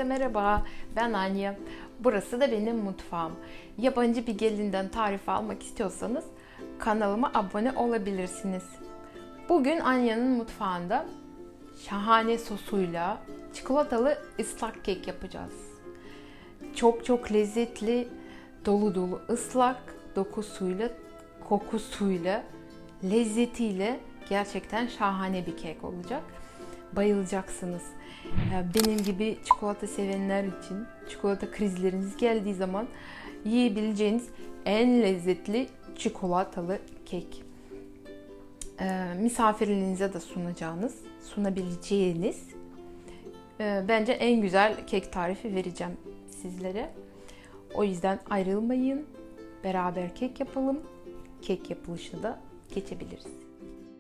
merhaba, ben Anya. Burası da benim mutfağım. Yabancı bir gelinden tarif almak istiyorsanız kanalıma abone olabilirsiniz. Bugün Anya'nın mutfağında şahane sosuyla çikolatalı ıslak kek yapacağız. Çok lezzetli, dolu dolu ıslak, dokusuyla, kokusuyla, lezzetiyle gerçekten şahane bir kek olacak. Bayılacaksınız. Benim gibi çikolata sevenler için çikolata krizleriniz geldiği zaman yiyebileceğiniz en lezzetli çikolatalı kek. Misafirliğinize de sunabileceğiniz bence en güzel kek tarifi vereceğim sizlere. O yüzden ayrılmayın. Beraber kek yapalım. Kek yapılışına da geçebiliriz.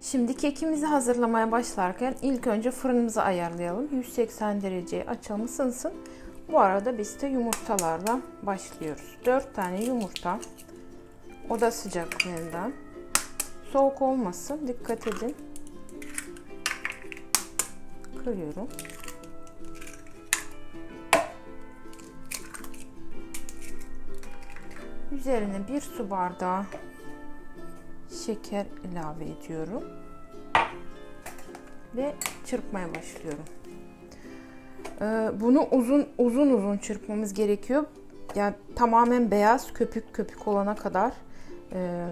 Şimdi kekimizi hazırlamaya başlarken ilk önce fırınımızı ayarlayalım. 180 dereceye açalım, ısınsın. Bu arada biz de yumurtalarla başlıyoruz. 4 tane yumurta oda sıcaklığında. Soğuk olmasın, dikkat edin. Kırıyorum. Üzerine 1 su bardağı şeker ilave ediyorum ve çırpmaya başlıyorum. Bunu uzun çırpmamız gerekiyor. Yani tamamen beyaz köpük olana kadar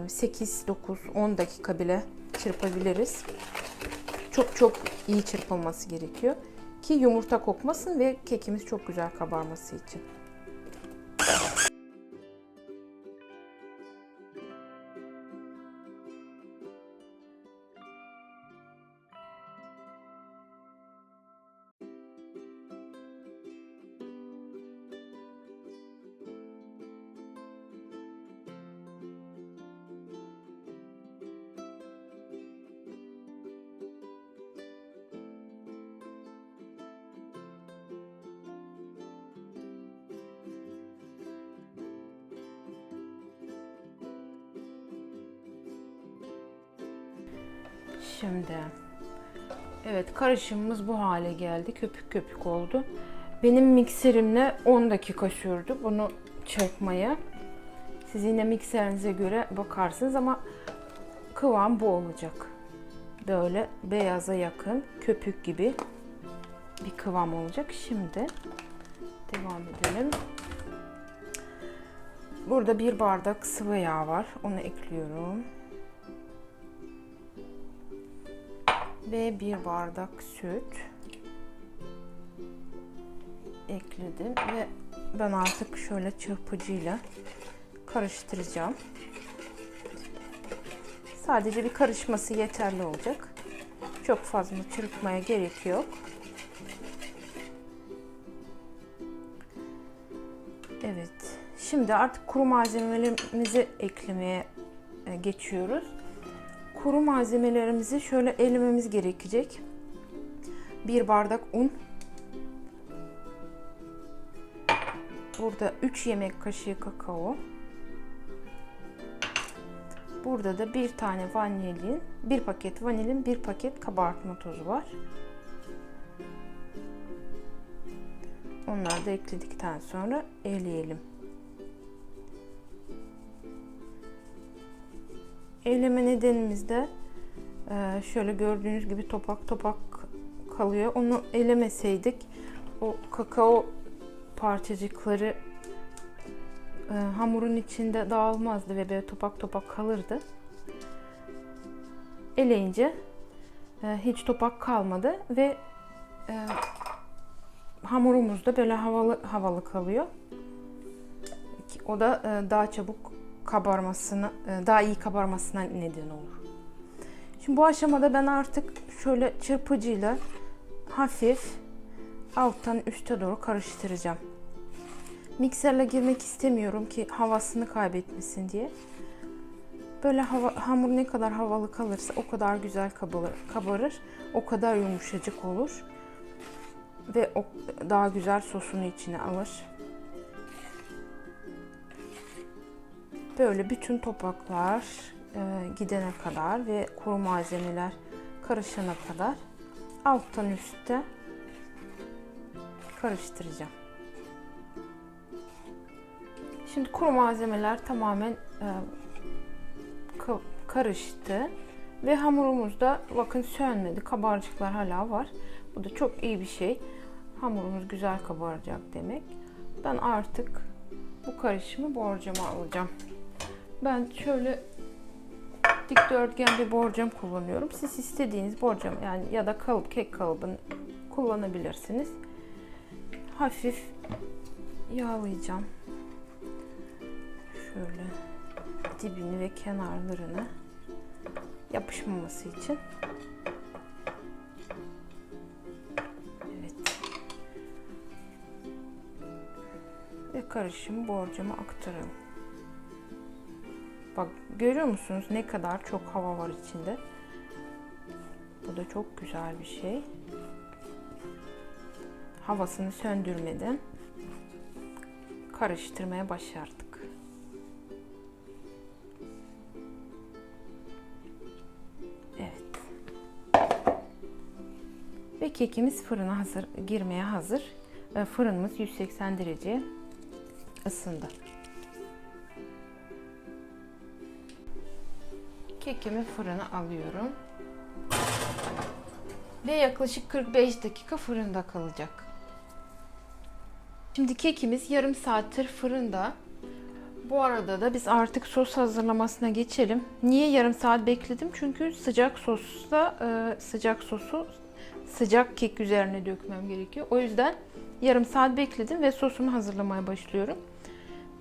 8, 9, 10 dakika bile çırpabiliriz. Çok iyi çırpılması gerekiyor ki yumurta kokmasın ve kekimiz çok güzel kabarması için. Şimdi evet, karışımımız bu hale geldi. Köpük oldu. Benim mikserimle 10 dakika sürdü bunu çırpmaya. Siz yine mikserinize göre bakarsınız ama kıvam bu olacak. Böyle beyaza yakın, köpük gibi bir kıvam olacak. Şimdi devam edelim. Burada 1 bardak sıvı yağ var. Onu ekliyorum. Ve 1 bardak süt ekledim ve ben artık şöyle çırpıcıyla karıştıracağım. Sadece bir karışması yeterli olacak. Çok fazla çırpmaya gerek yok. Evet. Şimdi artık kuru malzemelerimizi eklemeye geçiyoruz. Kuru malzemelerimizi şöyle elememiz gerekecek. 1 bardak un. Burada 3 yemek kaşığı kakao. Burada da 1 tane vanilin, 1 paket vanilin, 1 paket kabartma tozu var. Onları da ekledikten sonra eleyelim. Eleme nedenimiz de şöyle gördüğünüz gibi topak kalıyor. Onu elemeseydik o kakao parçacıkları hamurun içinde dağılmazdı ve böyle topak kalırdı. Eleyince hiç topak kalmadı ve hamurumuz da böyle havalı kalıyor. O da daha çabuk kabarmasına, daha iyi kabarmasına neden olur. Şimdi bu aşamada ben artık şöyle çırpıcıyla hafif alttan üste doğru karıştıracağım. Mikserle girmek istemiyorum ki havasını kaybetmesin diye. Böyle hamur ne kadar havalı kalırsa o kadar güzel kabarır, o kadar yumuşacık olur ve daha güzel sosunu içine alır. Böyle bütün topaklar gidene kadar ve kuru malzemeler karışana kadar alttan üstte karıştıracağım. Şimdi kuru malzemeler tamamen karıştı. Ve hamurumuz da bakın sönmedi. Kabarcıklar hala var. Bu da çok iyi bir şey. Hamurumuz güzel kabaracak demek. Ben artık bu karışımı borcama alacağım. Ben şöyle dikdörtgen bir borcam kullanıyorum. Siz istediğiniz borcam yani ya da kalıp, kek kalıbını kullanabilirsiniz. Hafif yağlayacağım. Şöyle dibini ve kenarlarını yapışmaması için. Evet. Ve karışımı borcama aktarıyorum. Bak görüyor musunuz ne kadar çok hava var içinde. Bu da çok güzel bir şey. Havasını söndürmeden karıştırmaya başardık. Evet. Ve kekimiz fırına girmeye hazır. Fırınımız 180 derece ısındı. Kekimi fırına alıyorum. Ve yaklaşık 45 dakika fırında kalacak. Şimdi kekimiz yarım saattir fırında. Bu arada da biz artık sos hazırlamasına geçelim. Niye yarım saat bekledim? Çünkü sıcak sosu sıcak kek üzerine dökmem gerekiyor. O yüzden yarım saat bekledim ve sosumu hazırlamaya başlıyorum.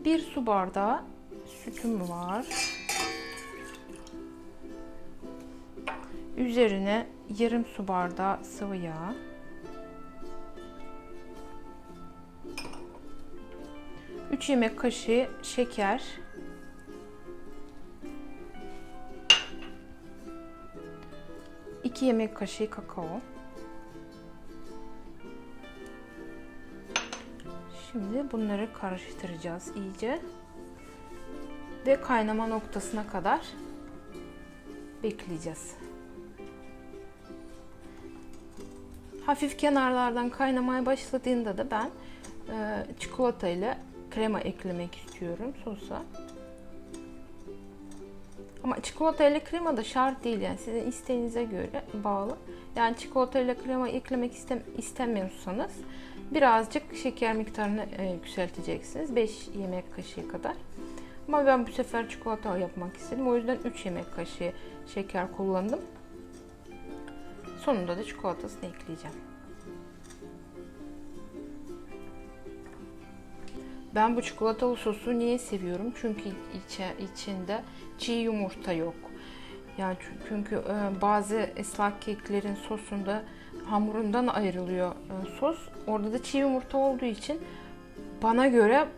1 su bardağı sütüm var. Üzerine yarım su bardağı sıvı yağ. 3 yemek kaşığı şeker. 2 yemek kaşığı kakao. Şimdi bunları karıştıracağız iyice. Ve kaynama noktasına kadar bekleyeceğiz. Hafif kenarlardan kaynamaya başladığında da ben çikolata ile krema eklemek istiyorum sosa. Ama çikolata ile krema da şart değil yani sizin isteğinize göre bağlı. Yani çikolata ile krema eklemek istemiyorsanız birazcık şeker miktarını yükselteceksiniz. 5 yemek kaşığı kadar. Ama ben bu sefer çikolata yapmak istedim. O yüzden 3 yemek kaşığı şeker kullandım. Sonunda da çikolatasını ekleyeceğim. Ben bu çikolatalı sosu niye seviyorum? Çünkü içinde çiğ yumurta yok. Yani çünkü bazı ıslak keklerin sosunda hamurundan ayrılıyor sos. Orada da çiğ yumurta olduğu için bana göre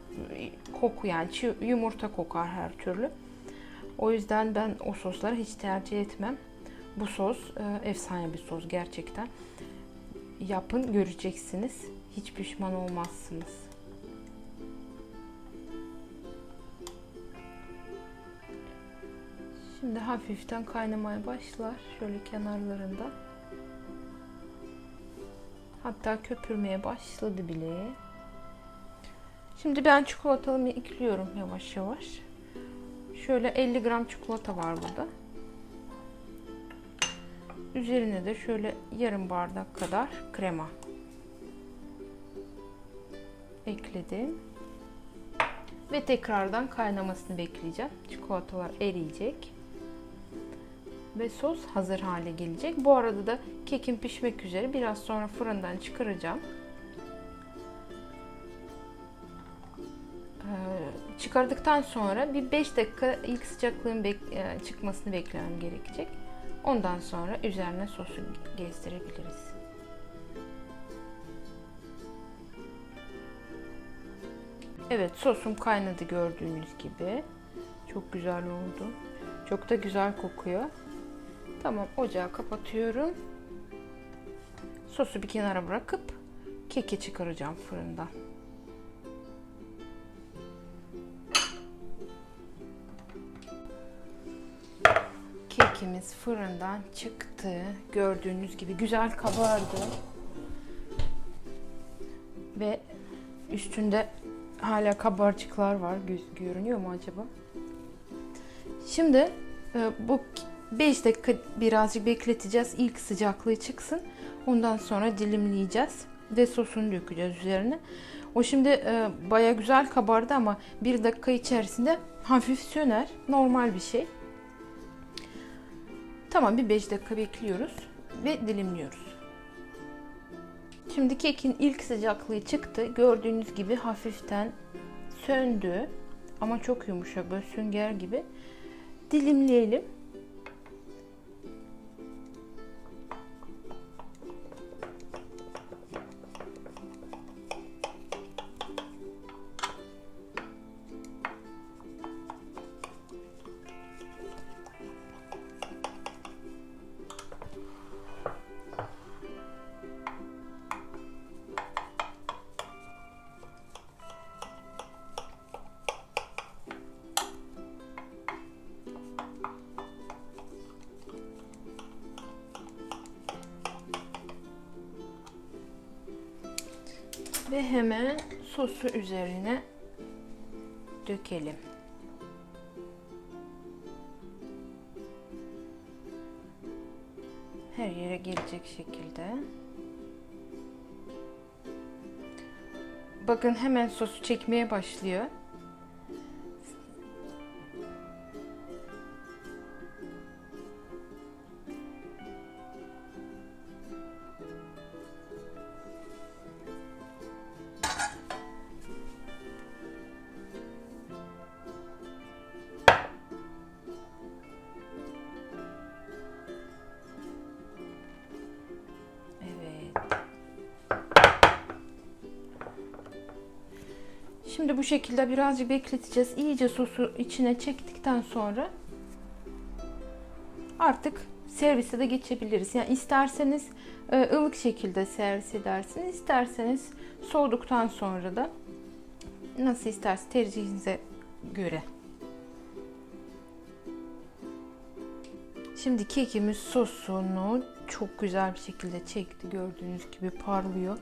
koku yani çiğ yumurta kokar her türlü. O yüzden ben o sosları hiç tercih etmem. Bu sos efsane bir sos gerçekten. Yapın göreceksiniz. Hiç pişman olmazsınız. Şimdi hafiften kaynamaya başlar. Şöyle kenarlarında. Hatta köpürmeye başladı bile. Şimdi ben çikolatalımı ekliyorum yavaş yavaş. Şöyle 50 gram çikolata var burada. Üzerine de şöyle yarım bardak kadar krema ekledim. Ve tekrardan kaynamasını bekleyeceğim. Çikolatalar eriyecek. Ve sos hazır hale gelecek. Bu arada da kekim pişmek üzere. Biraz sonra fırından çıkaracağım. Çıkardıktan sonra bir 5 dakika ilk sıcaklığın çıkmasını beklemem gerekecek. Ondan sonra üzerine sosu gezdirebiliriz. Evet, sosum kaynadı gördüğünüz gibi. Çok güzel oldu. Çok da güzel kokuyor. Tamam, ocağı kapatıyorum. Sosu bir kenara bırakıp keki çıkaracağım fırından. Kekimiz fırından çıktı. Gördüğünüz gibi güzel kabardı. Ve üstünde hala kabarcıklar var. Görünüyor mu acaba? Şimdi bu 5 dakika birazcık bekleteceğiz. İlk sıcaklığı çıksın. Ondan sonra dilimleyeceğiz ve sosunu dökeceğiz üzerine. O şimdi baya güzel kabardı ama 1 dakika içerisinde hafif söner. Normal bir şey. Tamam, bir 5 dakika bekliyoruz ve dilimliyoruz. Şimdi kekin ilk sıcaklığı çıktı. Gördüğünüz gibi hafiften söndü. Ama çok yumuşak, böyle sünger gibi. Dilimleyelim. Ve hemen sosu üzerine dökelim. Her yere gelecek şekilde. Bakın hemen sosu çekmeye başlıyor. Şimdi bu şekilde birazcık bekleteceğiz. İyice sosu içine çektikten sonra artık servise de geçebiliriz. Yani isterseniz ılık şekilde servis edersiniz. İsterseniz soğuduktan sonra da nasıl isterseniz tercihinize göre. Şimdi kekimiz sosunu çok güzel bir şekilde çekti. Gördüğünüz gibi parlıyor.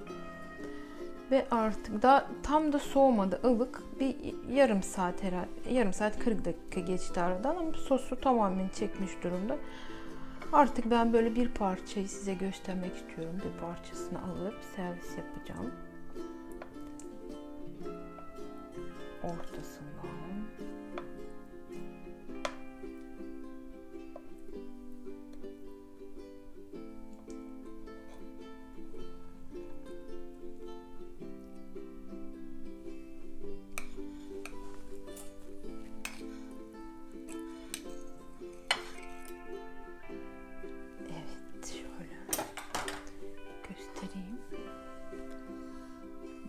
Ve artık da tam da soğumadı, ılık. Bir yarım saat herhalde. Yarım saat 40 dakika geçti aradan ama sosu tamamen çekmiş durumda. Artık ben böyle bir parçayı size göstermek istiyorum. Bir parçasını alıp servis yapacağım. Ortasından.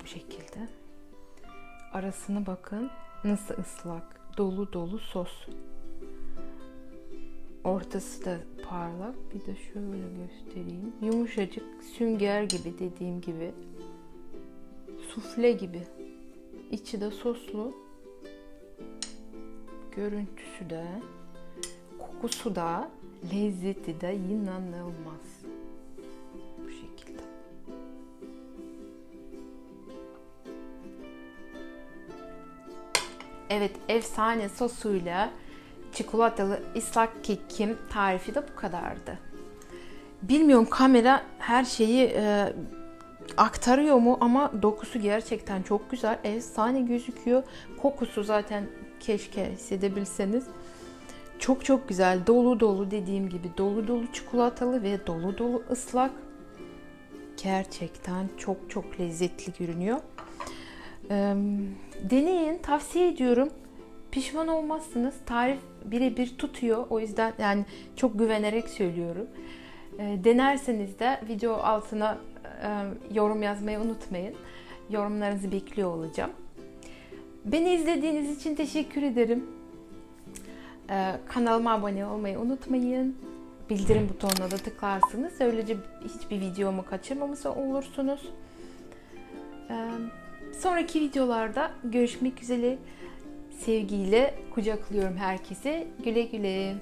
Bu şekilde. Arasına bakın nasıl ıslak, dolu dolu sos. Ortası da parlak. Bir de şöyle göstereyim. Yumuşacık, sünger gibi, dediğim gibi. Sufle gibi. İçi de soslu. Görüntüsü de, kokusu da, lezzeti de inanılmaz. Bu şekilde. Evet, efsane sosuyla çikolatalı ıslak kekim tarifi de bu kadardı. Bilmiyorum kamera her şeyi aktarıyor mu ama dokusu gerçekten çok güzel. Efsane gözüküyor. Kokusu zaten keşke hissedebilseniz. Çok çok güzel. Dolu dolu, dediğim gibi dolu dolu çikolatalı ve dolu dolu ıslak. Gerçekten çok çok lezzetli görünüyor. Deneyin, tavsiye ediyorum. Pişman olmazsınız. Tarif birebir tutuyor. O yüzden yani çok güvenerek söylüyorum. Denerseniz de video altına yorum yazmayı unutmayın. Yorumlarınızı bekliyor olacağım. Beni izlediğiniz için teşekkür ederim. Kanalıma abone olmayı unutmayın. Bildirim butonuna da tıklarsınız. Böylece hiçbir videomu kaçırmamış olursunuz. Sonraki videolarda görüşmek üzere. Sevgiyle kucaklıyorum herkese. Güle güle.